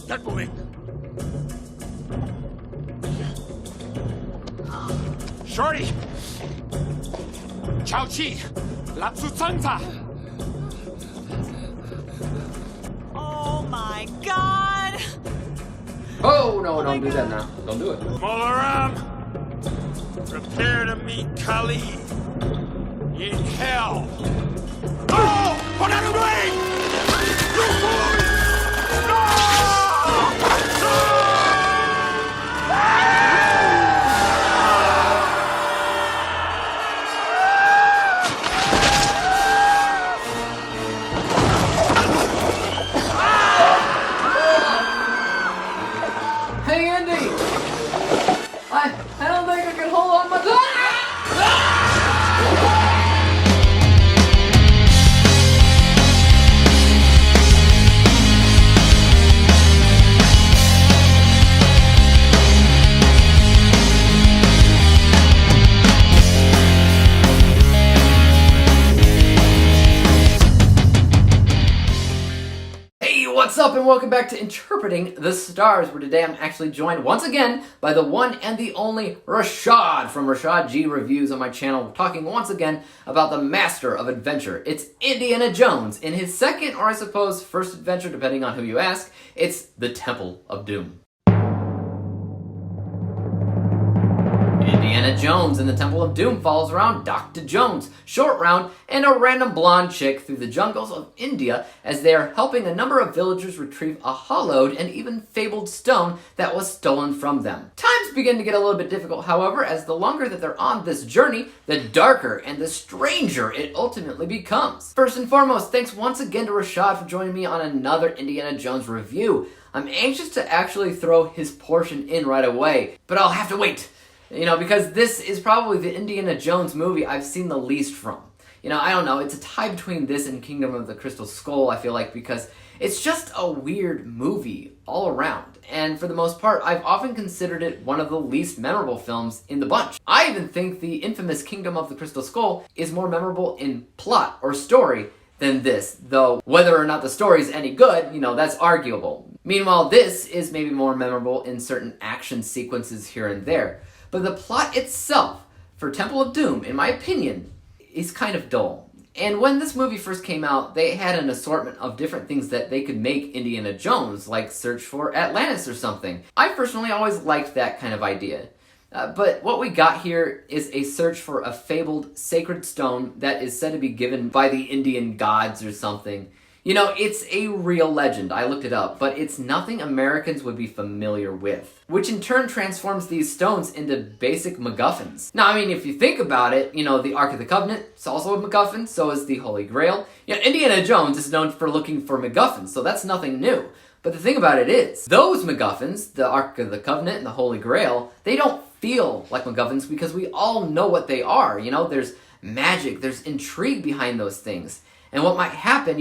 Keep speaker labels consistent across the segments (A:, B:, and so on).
A: Get moving. Shorty! Chao Chi! Lapsu Tsangza!
B: Oh my god!
C: Oh, no, don't do that now. Don't do it.
A: Molaram! Prepare to meet Kali in hell! Oh! What are you doing? You fools!
C: Hey, Andy! I don't think I can hold on much. What's up, and welcome back to Interpreting the Stars, where today I'm actually joined once again by the one and the only Rashad from Rashad G Reviews on my channel, talking once again about the master of adventure. It's Indiana Jones in his second, or I suppose first adventure, depending on who you ask. It's the Temple of Doom. Indiana Jones in the Temple of Doom follows around Dr. Jones, Short Round, and a random blonde chick through the jungles of India as they are helping a number of villagers retrieve a hollowed and even fabled stone that was stolen from them. Times begin to get a little bit difficult, however, as the longer that they're on this journey, the darker and the stranger it ultimately becomes. First and foremost, thanks once again to Rashad for joining me on another Indiana Jones review. I'm anxious to actually throw his portion in right away, but I'll have to wait. Because this is probably the Indiana Jones movie I've seen the least from. I don't know, it's a tie between this and Kingdom of the Crystal Skull, I feel like, because it's just a weird movie all around. And for the most part, I've often considered it one of the least memorable films in the bunch. I even think the infamous Kingdom of the Crystal Skull is more memorable in plot or story than this, though whether or not the story is any good, that's arguable. Meanwhile, this is maybe more memorable in certain action sequences here and there. But the plot itself for Temple of Doom, in my opinion, is kind of dull. And when this movie first came out, they had an assortment of different things that they could make Indiana Jones, like search for Atlantis or something. I personally always liked that kind of idea. But what we got here is a search for a fabled sacred stone that is said to be given by the Indian gods or something. It's a real legend, I looked it up, but it's nothing Americans would be familiar with, which in turn transforms these stones into basic MacGuffins. Now, if you think about it, the Ark of the Covenant is also a MacGuffin, so is the Holy Grail. Indiana Jones is known for looking for MacGuffins, so that's nothing new. But the thing about it is, those MacGuffins, the Ark of the Covenant and the Holy Grail, they don't feel like MacGuffins because we all know what they are. There's magic, there's intrigue behind those things. And what might happen,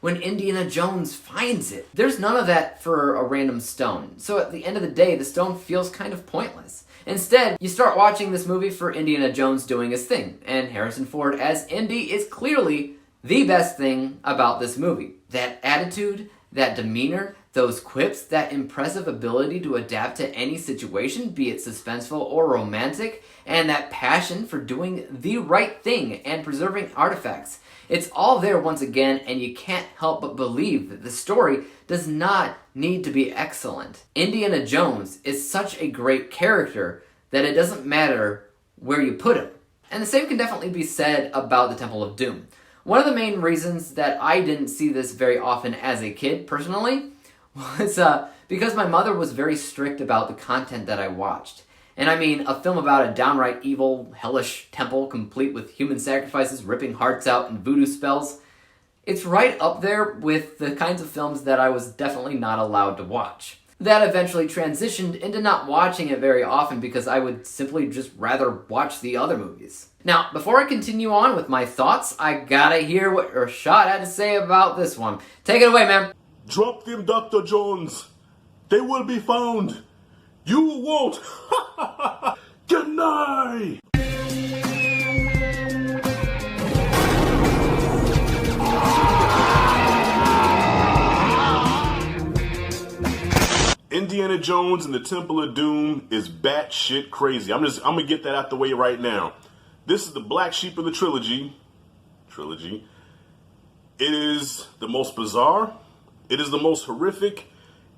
C: when Indiana Jones finds it. There's none of that for a random stone. So at the end of the day, the stone feels kind of pointless. Instead, you start watching this movie for Indiana Jones doing his thing. And Harrison Ford as Indy is clearly the best thing about this movie. That attitude, that demeanor, those quips, that impressive ability to adapt to any situation, be it suspenseful or romantic, and that passion for doing the right thing and preserving artifacts. It's all there once again, and you can't help but believe that the story does not need to be excellent. Indiana Jones is such a great character that it doesn't matter where you put him. And the same can definitely be said about the Temple of Doom. One of the main reasons that I didn't see this very often as a kid, personally, was because my mother was very strict about the content that I watched. And a film about a downright evil, hellish temple complete with human sacrifices, ripping hearts out, and voodoo spells. It's right up there with the kinds of films that I was definitely not allowed to watch. That eventually transitioned into not watching it very often because I would simply just rather watch the other movies. Now, before I continue on with my thoughts, I gotta hear what Rashad had to say about this one. Take it away, man.
D: Drop them, Dr. Jones. They will be found. You won't. Good night. Indiana Jones and the Temple of Doom is batshit crazy. I'm gonna get that out the way right now. This is the black sheep of the trilogy. It is the most bizarre. It is the most horrific.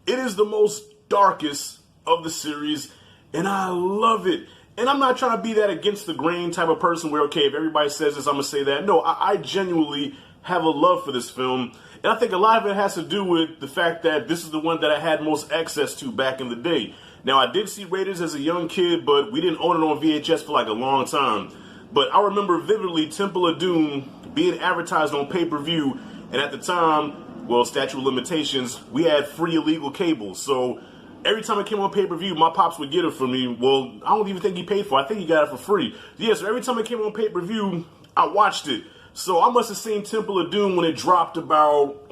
D: It is the most darkest of the series, and I love it. And I'm not trying to be that against the grain type of person where, okay, if everybody says this, I'm going to say that. No, I genuinely have a love for this film. And I think a lot of it has to do with the fact that this is the one that I had most access to back in the day. Now, I did see Raiders as a young kid, but we didn't own it on VHS for like a long time. But I remember vividly Temple of Doom being advertised on pay-per-view. And at the time, well, statute of limitations, we had free illegal cable. So every time it came on pay-per-view, my pops would get it for me. Well, I don't even think he paid for it. I think he got it for free. Yeah, so every time it came on pay-per-view, I watched it. So I must have seen Temple of Doom when it dropped about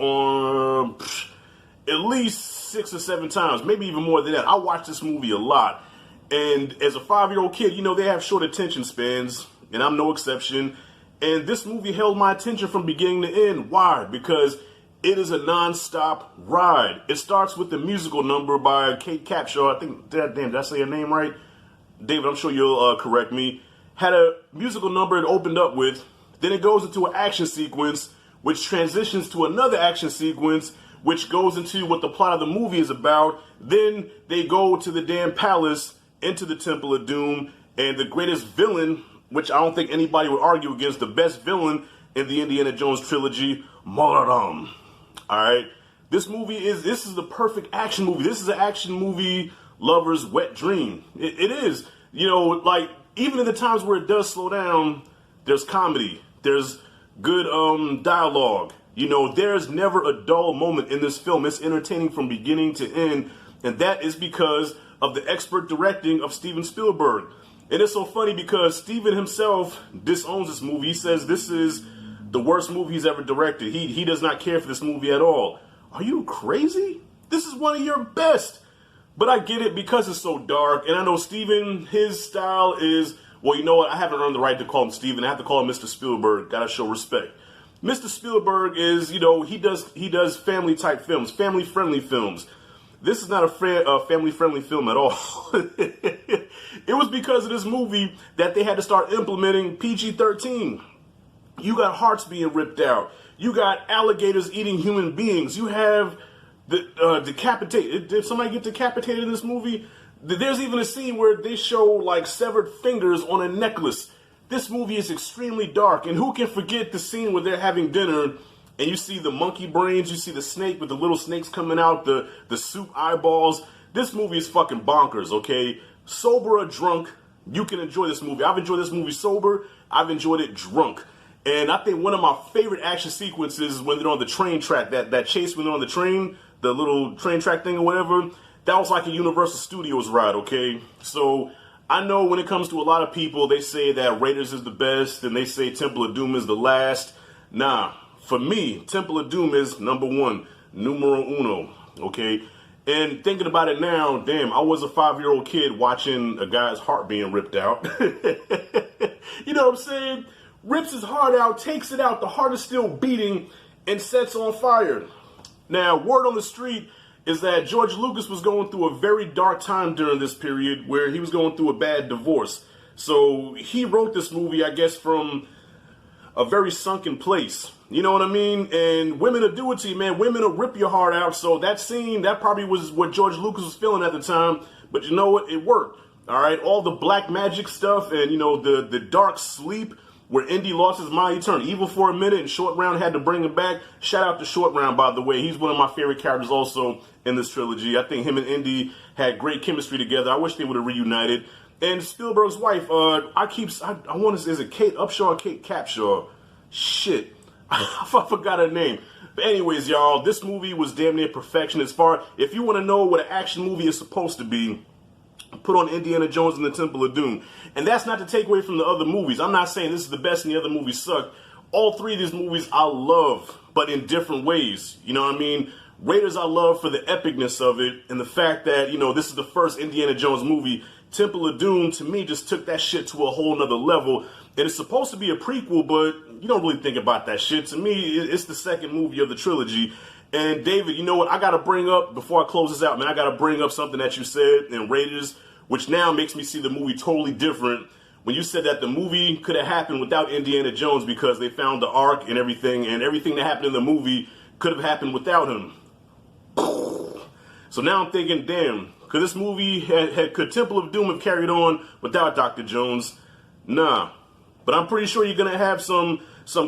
D: at least 6 or 7 times, maybe even more than that. I watched this movie a lot. And as a 5-year-old kid, you know, they have short attention spans, and I'm no exception. And this movie held my attention from beginning to end. Why? Because it is a non-stop ride. It starts with the musical number by Kate Capshaw. I think, did I say her name right? David, I'm sure you'll correct me. Had a musical number it opened up with. Then it goes into an action sequence, which transitions to another action sequence, which goes into what the plot of the movie is about. Then they go to the damn palace, into the Temple of Doom, and the greatest villain, which I don't think anybody would argue against, the best villain in the Indiana Jones trilogy, Molaram. Alright? This is the perfect action movie. This is an action movie lover's wet dream. It is. You know, like, even in the times where it does slow down, there's comedy. There's good dialogue. You know, there's never a dull moment in this film. It's entertaining from beginning to end. And that is because of the expert directing of Steven Spielberg. And it's so funny because Steven himself disowns this movie. He says this is the worst movie he's ever directed. He does not care for this movie at all. Are you crazy? This is one of your best. But I get it because it's so dark. And I know Steven, his style is, well, you know what? I haven't earned the right to call him Steven. I have to call him Mr. Spielberg. Gotta show respect. Mr. Spielberg is, you know, he does family type films, family friendly films. This is not a family friendly film at all. It was because of this movie that they had to start implementing PG-13. You got hearts being ripped out. You got alligators eating human beings. You have the decapitated. Did somebody get decapitated in this movie? There's even a scene where they show like severed fingers on a necklace. This movie is extremely dark, and who can forget the scene where they're having dinner and you see the monkey brains, you see the snake with the little snakes coming out, the soup eyeballs. This movie is fucking bonkers, okay? Sober or drunk, you can enjoy this movie. I've enjoyed this movie sober. I've enjoyed it drunk. And I think one of my favorite action sequences is when they're on the train track, that chase when they're on the train, the little train track thing or whatever. That was like a Universal Studios ride, okay? So I know when it comes to a lot of people, they say that Raiders is the best and they say Temple of Doom is the last. Nah, for me, Temple of Doom is number one, numero uno, okay? And thinking about it now, damn, I was a 5-year-old kid watching a guy's heart being ripped out. You know what I'm saying? Rips his heart out, takes it out, the heart is still beating, and sets on fire. Now, word on the street is that George Lucas was going through a very dark time during this period where he was going through a bad divorce. So he wrote this movie, I guess, from a very sunken place. You know what I mean? And women will do it to you, man. Women will rip your heart out. So that scene, that probably was what George Lucas was feeling at the time. But you know what? It worked. All right? All the black magic stuff and, you know, the dark sleep where Indy lost his mind. He turned evil for a minute and Short Round had to bring him back. Shout out to Short Round, by the way. He's one of my favorite characters also in this trilogy. I think him and Indy had great chemistry together. I wish they would have reunited. And Spielberg's wife, I want to say, is it Kate Upshaw or Kate Capshaw? Shit. I forgot her name. But anyways, y'all, this movie was damn near perfection as far, if you want to know what an action movie is supposed to be, put on Indiana Jones and the Temple of Doom. And that's not to take away from the other movies. I'm not saying this is the best and the other movies suck. All three of these movies I love, but in different ways. You know what I mean? Raiders I love for the epicness of it and the fact that, you know, this is the first Indiana Jones movie. Temple of Doom, to me, just took that shit to a whole nother level. And it's supposed to be a prequel, but you don't really think about that shit. To me, it's the second movie of the trilogy. And David, you know what? I got to bring up, before I close this out, man, I got to bring up something that you said in Raiders, which now makes me see the movie totally different. When you said that the movie could have happened without Indiana Jones because they found the Ark and everything that happened in the movie could have happened without him. So now I'm thinking, damn, could this movie could Temple of Doom have carried on without Dr. Jones? Nah. But I'm pretty sure you're gonna have some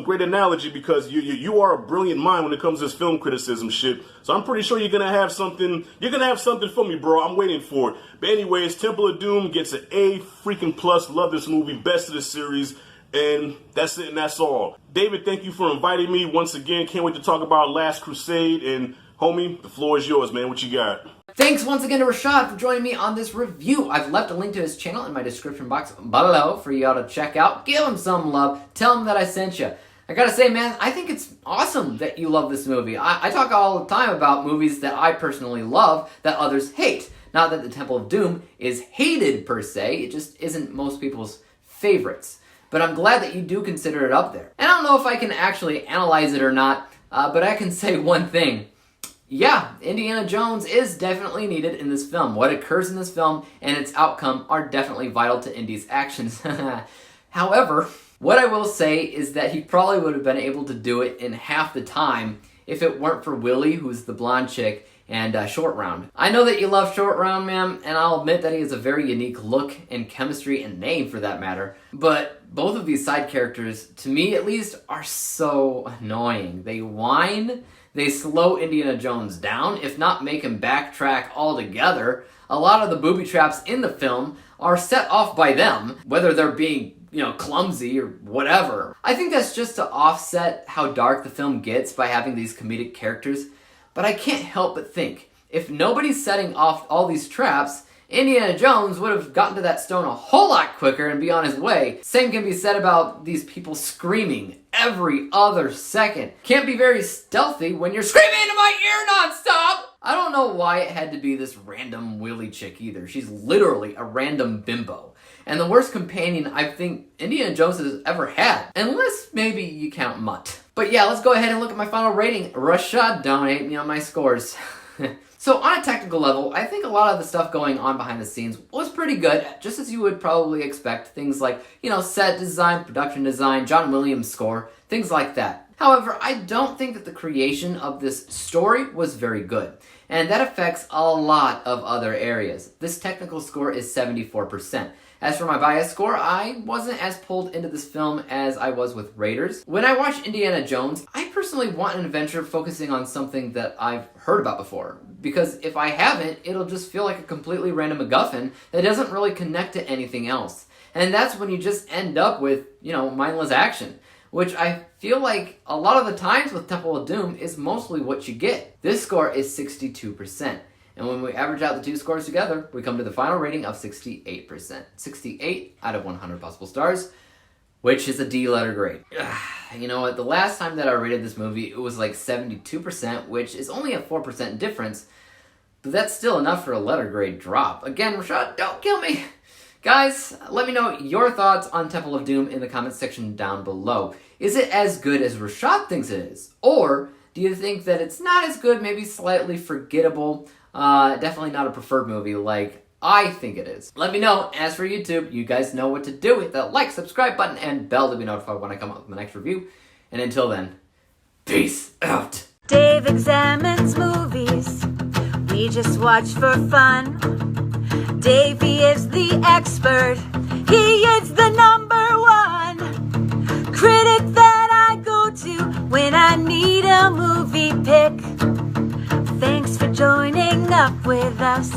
D: great analogy because you are a brilliant mind when it comes to this film criticism shit. So I'm pretty sure you're gonna have something. You're gonna have something for me, bro. I'm waiting for it. But anyways, Temple of Doom gets an A freaking plus. Love this movie, best of the series, and that's it and that's all. David, thank you for inviting me once again. Can't wait to talk about Last Crusade. And homie, the floor is yours, man. What you got?
C: Thanks once again to Rashad for joining me on this review. I've left a link to his channel in my description box below for y'all to check out. Give him some love. Tell him that I sent you. I gotta say, man, I think it's awesome that you love this movie. I talk all the time about movies that I personally love that others hate. Not that the Temple of Doom is hated per se, it just isn't most people's favorites. But I'm glad that you do consider it up there. And I don't know if I can actually analyze it or not, but I can say one thing. Yeah, Indiana Jones is definitely needed in this film. What occurs in this film and its outcome are definitely vital to Indy's actions. However, what I will say is that he probably would have been able to do it in half the time if it weren't for Willie, who's the blonde chick, and Short Round. I know that you love Short Round, man, and I'll admit that he has a very unique look and chemistry and name for that matter, but both of these side characters, to me at least, are so annoying. They whine. They slow Indiana Jones down, if not make him backtrack altogether. A lot of the booby traps in the film are set off by them, whether they're being, clumsy or whatever. I think that's just to offset how dark the film gets by having these comedic characters, but I can't help but think, if nobody's setting off all these traps, Indiana Jones would have gotten to that stone a whole lot quicker and be on his way. Same can be said about these people screaming every other second. Can't be very stealthy when you're screaming into my ear nonstop! I don't know why it had to be this random Willy chick either. She's literally a random bimbo. And the worst companion I think Indiana Jones has ever had. Unless maybe you count Mutt. But yeah, let's go ahead and look at my final rating. Rashad, donate me on my scores. So on a technical level, I think a lot of the stuff going on behind the scenes was pretty good, just as you would probably expect. Things like, set design, production design, John Williams' score, things like that. However, I don't think that the creation of this story was very good, and that affects a lot of other areas. This technical score is 74%. As for my bias score, I wasn't as pulled into this film as I was with Raiders. When I watch Indiana Jones, I personally want an adventure focusing on something that I've heard about before. Because if I haven't, it'll just feel like a completely random MacGuffin that doesn't really connect to anything else. And that's when you just end up with, mindless action. Which I feel like a lot of the times with Temple of Doom is mostly what you get. This score is 62%. And when we average out the two scores together, we come to the final rating of 68%. 68 out of 100 possible stars, which is a D letter grade. You know what, the last time that I rated this movie, it was like 72%, which is only a 4% difference, but that's still enough for a letter grade drop. Again, Rashad, don't kill me. Guys, let me know your thoughts on Temple of Doom in the comments section down below. Is it as good as Rashad thinks it is? Or do you think that it's not as good, maybe slightly forgettable? Definitely not a preferred movie like I think it is. Let me know. As for YouTube, you guys know what to do. Hit that like, subscribe button, and bell to be notified when I come up with the next review. And until then, peace out.
B: Dave examines movies we just watch for fun. Davey is the expert. He is the #1 critic that I go to when I need a movie pick. Thanks for joining up with us.